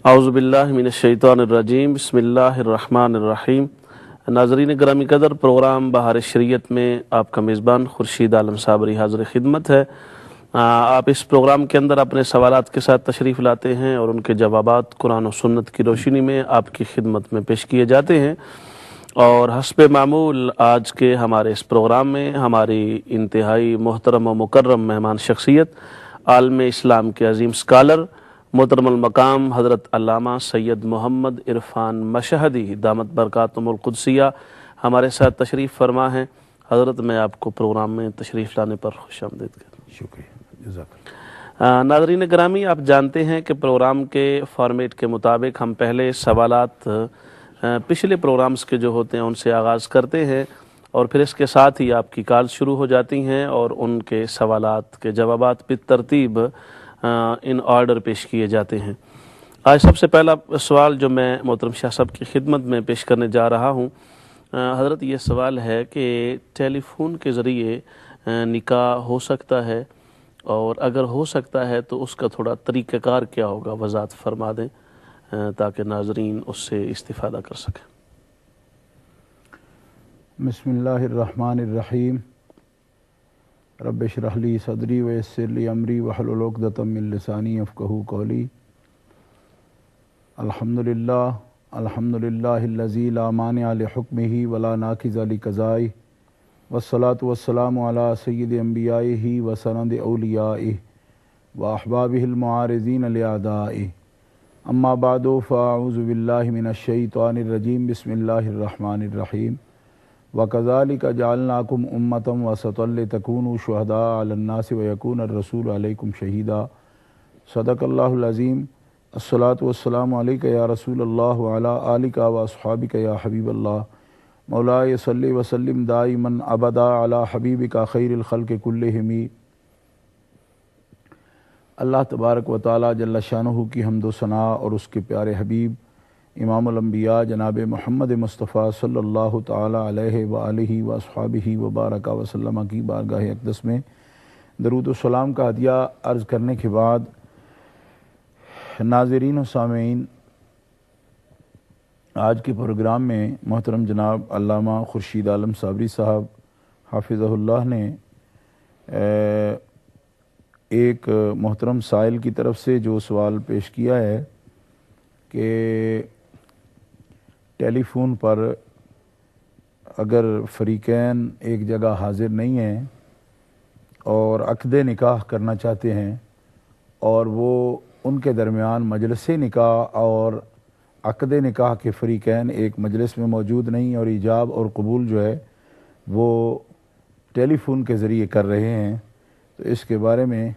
اعوذ باللہ من الشیطان الرجیم، بسم اللہ الرحمن الرحیم۔ ناظرین گرامی قدر، پروگرام بہار شریعت میں آپ کا میزبان خورشید عالم صابری حاضر خدمت ہے۔ آپ اس پروگرام کے اندر اپنے سوالات کے ساتھ تشریف لاتے ہیں اور ان کے جوابات قرآن و سنت کی روشنی میں آپ کی خدمت میں پیش کیے جاتے ہیں۔ اور حسب معمول آج کے ہمارے اس پروگرام میں ہماری انتہائی محترم و مکرم مہمان شخصیت، عالم اسلام کے عظیم اسکالر، محترم المقام حضرت علامہ سید محمد عرفان مشہدی دامت برکاتہم القدسیہ ہمارے ساتھ تشریف فرما ہیں۔ حضرت، میں آپ کو پروگرام میں تشریف لانے پر خوش آمدید کرتا ہوں۔ شکریہ، جزاک اللہ۔ ناظرین گرامی، آپ جانتے ہیں کہ پروگرام کے فارمیٹ کے مطابق ہم پہلے سوالات پچھلے پروگرامز کے جو ہوتے ہیں ان سے آغاز کرتے ہیں، اور پھر اس کے ساتھ ہی آپ کی کال شروع ہو جاتی ہیں اور ان کے سوالات کے جوابات بالترتیب ان آرڈر پیش کیے جاتے ہیں۔ آج سب سے پہلا سوال جو میں محترم شاہ صاحب کی خدمت میں پیش کرنے جا رہا ہوں، حضرت یہ سوال ہے کہ ٹیلی فون کے ذریعے نکاح ہو سکتا ہے، اور اگر ہو سکتا ہے تو اس کا تھوڑا طریقہ کار کیا ہوگا، وضاحت فرما دیں تاکہ ناظرین اس سے استفادہ کر سکیں۔ بسم اللہ الرحمن الرحیم۔ رب اشرح لی صدری ویسر لی امری واحلل عقدۃ من لسانی یفقہوا قولی۔ الحمدللہ الذی لا مانع لحکمہ ولا ناقض لقضائہ، والصلاۃ والسلام علی سید انبیائہ وسند اولیائہ واحبابہ المعارضین لأعدائہ، اما بعد فاعوذ باللہ من الشیطان الرجیم، بسم اللہ الرحمن الرحیم۔ وَكَذَلِكَ جَعَلْنَاكُمْ أُمَّةً وَسَطًا لِتَكُونُوا شُهَدَاءَ عَلَى النَّاسِ وَيَكُونَ الرَّسُولُ عَلَيْكُمْ شَهِيدًا۔ صدق اللہ العظیم۔ الصلاۃ والسلام علیک یا رسول اللہ وعلی آلک واصحابک یا حبیب اللہ، مولاي صلی وسلم دائما ابدا علی حبیبک خیر الخلق کلہم۔ اللہ تبارک و تعالی جل شانہ کی حمد و ثناء اور اس کے پیارے حبیب امام الانبیاء جناب محمد مصطفیٰ صلی اللہ تعالی علیہ وآلہ واصحابہ وبارک وسلم کی بارگاہ اقدس میں درود و سلام کا ہدیہ عرض کرنے کے بعد، ناظرین و سامعین، آج کے پروگرام میں محترم جناب علامہ خورشید عالم صابری صاحب حافظہ اللہ نے ایک محترم سائل کی طرف سے جو سوال پیش کیا ہے کہ ٹیلی فون پر اگر فریقین ایک جگہ حاضر نہیں ہیں اور عقد نکاح کرنا چاہتے ہیں، اور وہ ان کے درمیان مجلس نکاح اور عقد نکاح کے فریقین ایک مجلس میں موجود نہیں، اور ایجاب اور قبول جو ہے وہ ٹیلی فون کے ذریعے کر رہے ہیں، تو اس کے بارے میں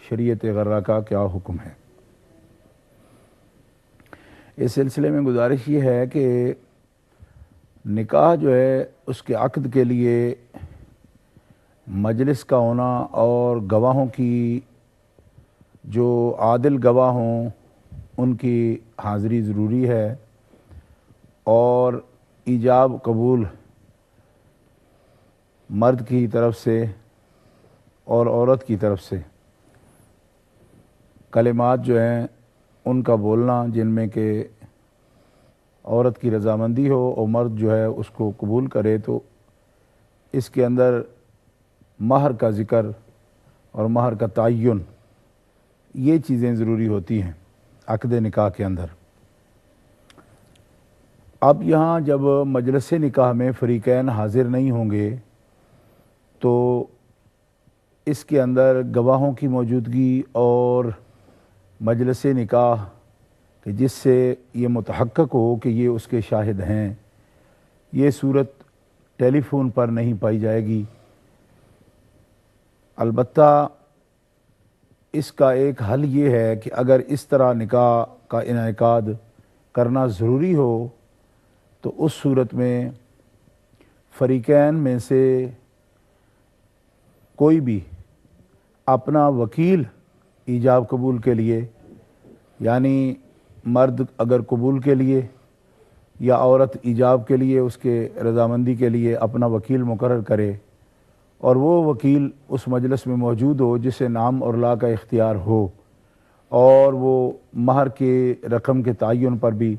شریعت غرہ کا کیا حکم ہے؟ اس سلسلے میں گزارش یہ ہے کہ نکاح جو ہے اس کے عقد کے لیے مجلس کا ہونا اور گواہوں کی جو عادل گواہ ہوں ان کی حاضری ضروری ہے، اور ایجاب قبول مرد کی طرف سے اور عورت کی طرف سے کلمات جو ہیں ان کا بولنا جن میں کہ عورت کی رضامندی ہو اور مرد جو ہے اس کو قبول کرے، تو اس کے اندر مہر کا ذکر اور مہر کا تعین، یہ چیزیں ضروری ہوتی ہیں عقد نکاح کے اندر۔ اب یہاں جب مجلس نکاح میں فریقین حاضر نہیں ہوں گے تو اس کے اندر گواہوں کی موجودگی اور مجلس نکاح کہ جس سے یہ متحقق ہو کہ یہ اس کے شاہد ہیں، یہ صورت ٹیلی فون پر نہیں پائی جائے گی۔ البتہ اس کا ایک حل یہ ہے کہ اگر اس طرح نکاح کا انعقاد کرنا ضروری ہو تو اس صورت میں فریقین میں سے کوئی بھی اپنا وکیل ایجاب قبول کے لیے، یعنی مرد اگر قبول کے لیے یا عورت ایجاب کے لیے اس کے رضامندی کے لیے اپنا وکیل مقرر کرے، اور وہ وکیل اس مجلس میں موجود ہو جسے نام اور لا کا اختیار ہو، اور وہ مہر کے رقم کے تعین پر بھی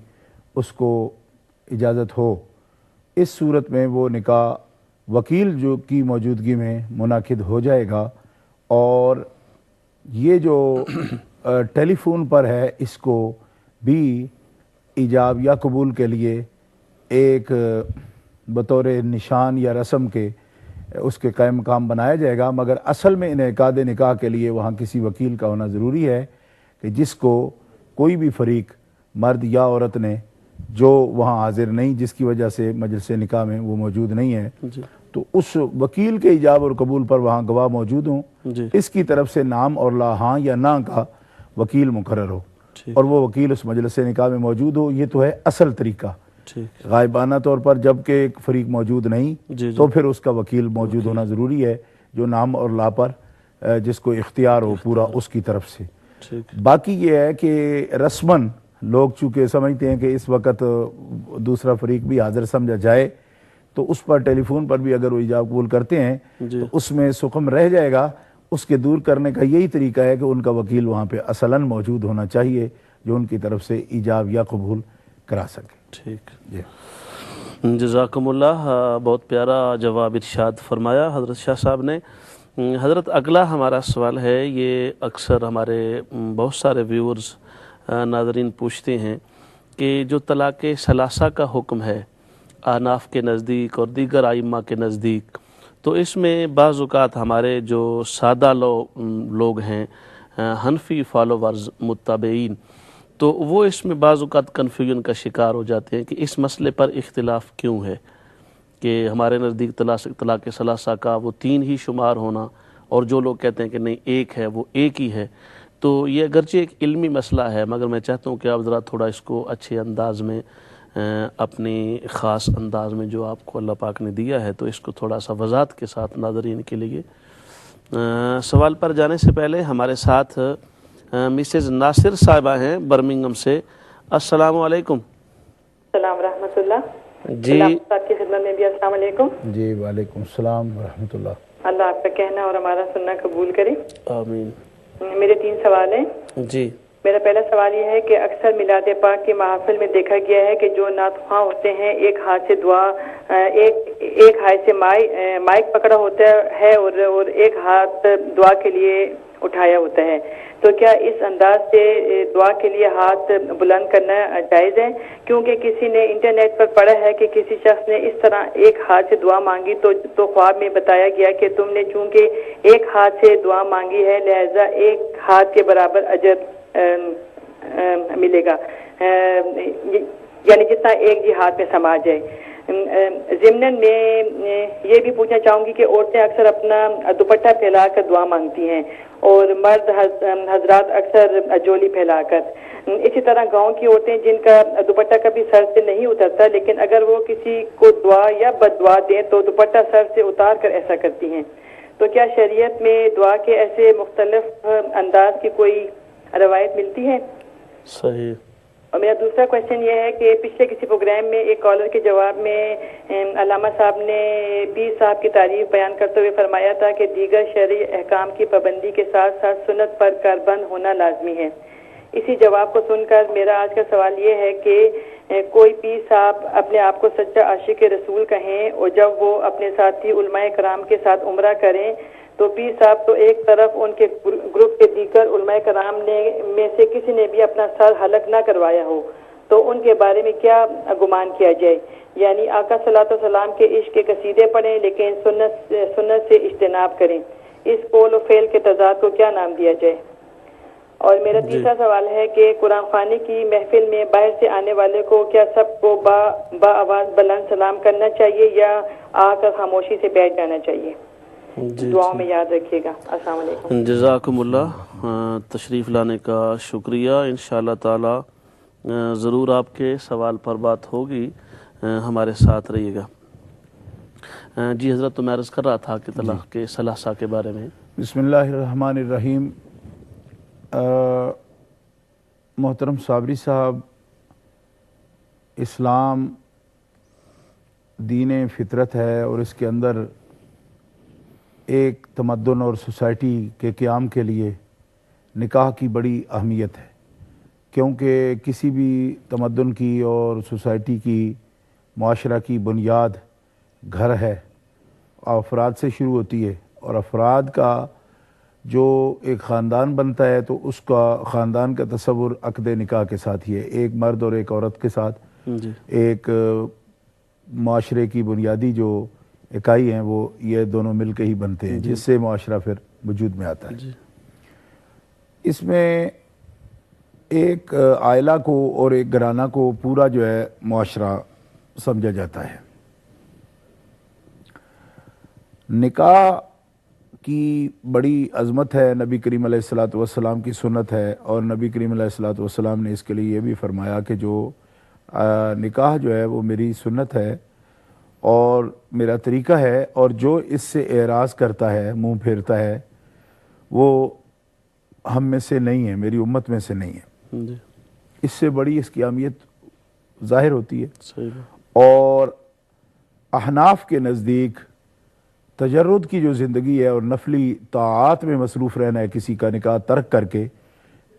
اس کو اجازت ہو، اس صورت میں وہ نکاح وکیل جو کی موجودگی میں منعقد ہو جائے گا۔ اور یہ جو ٹیلی فون پر ہے، اس کو بھی ایجاب یا قبول کے لیے ایک بطور نشان یا رسم کے اس کے قائم مقام بنایا جائے گا، مگر اصل میں انعقاد نکاح کے لیے وہاں کسی وکیل کا ہونا ضروری ہے کہ جس کو کوئی بھی فریق مرد یا عورت نے جو وہاں حاضر نہیں، جس کی وجہ سے مجلس نکاح میں وہ موجود نہیں ہے، جی تو اس وکیل کے ایجاب اور قبول پر وہاں گواہ موجود ہوں، جی اس کی طرف سے نام اور لا ہاں یا نہ کا وکیل مقرر ہو ٹھیک اور وہ وکیل اس مجلس نکاح میں موجود ہو۔ یہ تو ہے اصل طریقہ۔ ٹھیک غائبانہ طور پر جب کہ ایک فریق موجود نہیں جی تو پھر اس کا وکیل موجود ہونا ضروری ہے، جو نام اور لا پر جس کو اختیار ہو پورا اس کی طرف سے۔ ٹھیک باقی یہ ہے کہ رسماً لوگ چونکہ سمجھتے ہیں کہ اس وقت دوسرا فریق بھی حاضر سمجھا جائے، تو اس پر ٹیلی فون پر بھی اگر وہ ایجاب قبول کرتے ہیں جی تو اس میں سقم رہ جائے گا۔ اس کے دور کرنے کا یہی طریقہ ہے کہ ان کا وکیل وہاں پہ اصلاً موجود ہونا چاہیے جو ان کی طرف سے ایجاب یا قبول کرا سکے۔ ٹھیک جی جزاکم اللہ، بہت پیارا جواب ارشاد فرمایا حضرت شاہ صاحب نے۔ حضرت اگلا ہمارا سوال ہے، یہ اکثر ہمارے بہت سارے ویورز ناظرین پوچھتے ہیں کہ جو طلاق ثلاثہ کا حکم ہے احناف کے نزدیک اور دیگر ائمہ کے نزدیک، تو اس میں بعض اوقات ہمارے جو سادہ لوگ ہیں، حنفی فالوورز متبعین، تو وہ اس میں بعض اوقات کنفیوژن کا شکار ہو جاتے ہیں کہ اس مسئلے پر اختلاف کیوں ہے کہ ہمارے نزدیک طلاق ثلاثہ کا وہ 3 ہی شمار ہونا، اور جو لوگ کہتے ہیں کہ نہیں ایک ہے وہ ایک ہی ہے۔ تو یہ اگرچہ ایک علمی مسئلہ ہے، مگر میں چاہتا ہوں کہ آپ ذرا تھوڑا اس کو اچھے انداز میں اپنی خاص انداز میں جو آپ کو اللہ پاک نے دیا ہے، تو اس کو تھوڑا سا وضاحت کے ساتھ ناظرین کے لیے۔ سوال پر جانے سے پہلے ہمارے ساتھ مسز ناصر صاحبہ ہیں برمنگھم سے۔ السلام علیکم۔ السلام ورحمۃ اللہ۔ جی اللہ آپ کی خدمت میں بھی السلام علیکم۔ جی وعلیکم السلام ورحمۃ اللہ۔ اللہ آپ کا کہنا اور ہمارا سننا قبول کرے۔ آمین۔ میرے 3 سوال ہیں۔ جی میرا پہلا سوال یہ ہے کہ اکثر میلاد پاک کے محافل میں دیکھا گیا ہے کہ جو نعت خواں ہوتے ہیں ایک ہاتھ سے دعا ایک ہاتھ سے مائک پکڑا ہوتا ہے اور ایک ہاتھ دعا کے لیے اٹھایا ہوتا ہے، تو کیا اس انداز سے دعا کے لیے ہاتھ بلند کرنا جائز ہے؟ کیونکہ کسی نے انٹرنیٹ پر پڑھا ہے کہ کسی شخص نے اس طرح ایک ہاتھ سے دعا مانگی تو خواب میں بتایا گیا کہ تم نے چونکہ ایک ہاتھ سے دعا مانگی ہے لہذا ایک ہاتھ کے برابر اجر ملے گا، یعنی جتنا ایک جی ہاتھ میں سما جائے۔ ضمن میں یہ بھی پوچھنا چاہوں گی کہ عورتیں اکثر اپنا دوپٹہ پھیلا کر دعا مانگتی ہیں اور مرد حضرات اکثر جولی پھیلا کر۔ اسی طرح گاؤں کی عورتیں جن کا دوپٹہ کبھی سر سے نہیں اترتا، لیکن اگر وہ کسی کو دعا یا بد دعا دیں تو دوپٹہ سر سے اتار کر ایسا کرتی ہیں۔ تو کیا شریعت میں دعا کے ایسے مختلف انداز کی کوئی روایت ملتی ہے؟ صحیح۔ اور میرا دوسرا کویشچن یہ ہے کہ پچھلے کسی پروگرام میں ایک کالر کے جواب میں علامہ صاحب نے پیر صاحب کی تعریف بیان کرتے ہوئے فرمایا تھا کہ دیگر شرعی احکام کی پابندی کے ساتھ ساتھ سنت پر کاربند ہونا لازمی ہے۔ اسی جواب کو سن کر میرا آج کا سوال یہ ہے کہ کوئی پیر صاحب اپنے آپ کو سچا عاشق رسول کہیں اور جب وہ اپنے ساتھی علماء کرام کے ساتھ عمرہ کریں تو پیر صاحب تو ایک طرف ان کے گروپ کے دیگر علماء کرام میں سے کسی نے بھی اپنا سر حلق نہ کروایا ہو، تو ان کے بارے میں کیا گمان کیا جائے؟ یعنی آقا صلی اللہ علیہ وسلم کے عشق کے قصیدے پڑھیں لیکن سنت سے اجتناب کریں، اس قول و فعل کے تضاد کو کیا نام دیا جائے؟ اور میرا تیسرا سوال ہے کہ قرآن خوانی کی محفل میں باہر سے آنے والے کو کیا سب کو با آواز بلند سلام کرنا چاہیے یا آ کر خاموشی سے بیٹھ جانا چاہیے؟ دعاؤں میں یاد رکھیے گا۔ السلام علیکم۔ جزاکم اللہ، تشریف لانے کا شکریہ۔ انشاءاللہ تعالی ضرور آپ کے سوال پر بات ہوگی، ہمارے ساتھ رہیے گا۔ جی حضرت، تو میں عرض کر رہا تھا کہ طلاق کے ثلاثہ کے بارے میں۔ بسم اللہ الرحمن الرحیم۔ محترم صابری صاحب، اسلام دین فطرت ہے اور اس کے اندر ایک تمدن اور سوسائٹی کے قیام کے لیے نکاح کی بڑی اہمیت ہے، کیونکہ کسی بھی تمدن کی اور سوسائٹی کی، معاشرہ کی بنیاد گھر ہے، افراد سے شروع ہوتی ہے، اور افراد کا جو ایک خاندان بنتا ہے تو اس کا خاندان کا تصور عقد نکاح کے ساتھ ہی ہے، ایک مرد اور ایک عورت کے ساتھ جی ایک معاشرے کی بنیادی جو اکائی ہیں وہ یہ دونوں مل کے ہی بنتے ہیں، جس سے معاشرہ پھر وجود میں آتا ہے۔ جی اس میں ایک عائلہ کو اور ایک گھرانہ کو پورا جو ہے معاشرہ سمجھا جاتا ہے۔ نکاح کی بڑی عظمت ہے، نبی کریم علیہ الصلوۃ والسلام کی سنت ہے، اور نبی کریم علیہ الصلوۃ والسلام نے اس کے لیے یہ بھی فرمایا کہ جو نکاح جو ہے وہ میری سنت ہے اور میرا طریقہ ہے، اور جو اس سے اعراض کرتا ہے، منہ پھیرتا ہے، وہ ہم میں سے نہیں ہے، میری امت میں سے نہیں ہے۔ جی اس سے بڑی اس کی اہمیت ظاہر ہوتی ہے۔ صحیح ہے۔ اور احناف کے نزدیک تجرد کی جو زندگی ہے اور نفلی طاعات میں مصروف رہنا ہے کسی کا نکاح ترک کر کے،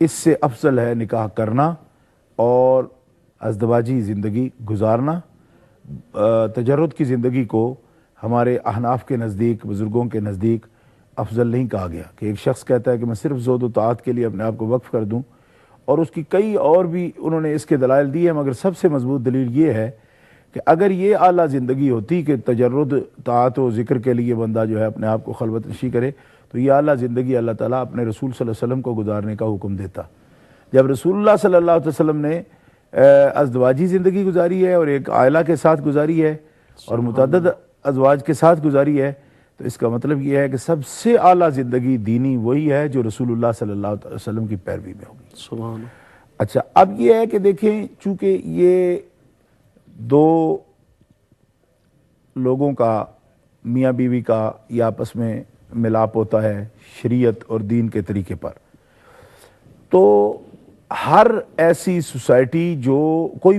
اس سے افضل ہے نکاح کرنا اور ازدواجی زندگی گزارنا۔ تجرد کی زندگی کو ہمارے احناف کے نزدیک، بزرگوں کے نزدیک افضل نہیں کہا گیا، کہ ایک شخص کہتا ہے کہ میں صرف زہد و طاعت کے لیے اپنے آپ کو وقف کر دوں، اور اس کی کئی اور بھی انہوں نے اس کے دلائل دیے، مگر سب سے مضبوط دلیل یہ ہے کہ اگر یہ اعلیٰ زندگی ہوتی کہ تجرد طاعت و ذکر کے لیے بندہ جو ہے اپنے آپ کو خلوت نشی کرے، تو یہ اعلیٰ زندگی اللہ تعالیٰ اپنے رسول صلی اللہ علیہ وسلم کو گزارنے کا حکم دیتا۔ جب رسول اللہ صلی اللہ علیہ وسلم نے ازدواجی زندگی گزاری ہے اور ایک عائلہ کے ساتھ گزاری ہے اور متعدد ازواج کے ساتھ گزاری ہے، تو اس کا مطلب یہ ہے کہ سب سے اعلیٰ زندگی دینی وہی ہے جو رسول اللہ صلی اللہ علیہ وسلم کی پیروی میں ہوگی۔ سبحان اللہ۔ اچھا، اب یہ ہے کہ دیکھیں، چونکہ یہ دو لوگوں کا، میاں بیوی کا یہ آپس میں ملاپ ہوتا ہے شریعت اور دین کے طریقے پر، تو ہر ایسی سوسائٹی جو کوئی